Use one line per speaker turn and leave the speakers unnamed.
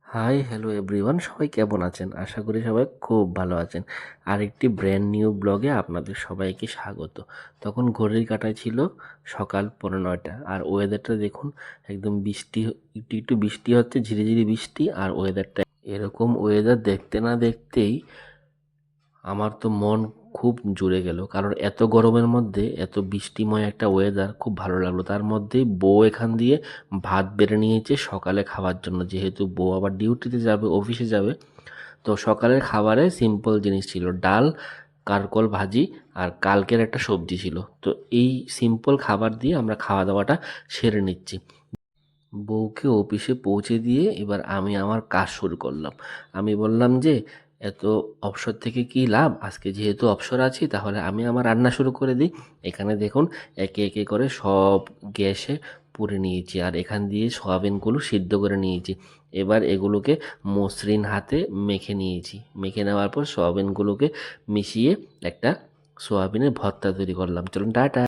Hi hello everyone, সবাই কেমন আছেন? আশা করি সবাই খুব ভালো আছেন। আরেকটি ব্র্যান্ড নিউ ব্লগে আপনাদের সবাইকে স্বাগত। তখন ঘড়ির কাঁটায় ছিল সকাল 9:15 আর ওয়েদারটা দেখুন, একদম বৃষ্টি, একটু একটু বৃষ্টি হচ্ছে, ঝিরিঝিরি বৃষ্টি। আর ওয়েদারটা এরকম ওয়েদার দেখতে না দেখতেই আমার তো মন খুব জুড়ে গেল, কারণ এত গরমের মধ্যে এত বৃষ্টিময় একটা ওয়েদার খুব ভালো লাগলো। তার মধ্যেই বউ এখান দিয়ে ভাত বেড়ে নিয়েছে সকালে খাওয়ার জন্য, যেহেতু বউ আবার ডিউটিতে যাবে, অফিসে যাবে। তো সকালের খাবারে সিম্পল জিনিস ছিল, ডাল, কারকল ভাজি আর কালকের একটা সবজি ছিল। তো এই সিম্পল খাবার দিয়ে আমরা খাওয়া দাওয়াটা সেরে নিচ্ছি। বউকে অফিসে পৌঁছে দিয়ে এবার আমি আমার কাজ শুরু করলাম। আমি বললাম যে এত অবসর থেকে কি লাভ, আজকে যেহেতু অবসর আছি তাহলে আমি আমার রান্না শুরু করে দিই। এখানে দেখুন, একে একে করে সব গ্যাসে পুড়ে নিয়েছি আর এখান দিয়ে সয়াবিনগুলো সিদ্ধ করে নিয়েছি। এবার এগুলোকে মসৃণ হাতে মেখে নিয়েছি। মেখে নেওয়ার পর সয়াবিনগুলোকে মিশিয়ে একটা সয়াবিনের ভর্তা তৈরি করলাম। চলুন টাটা।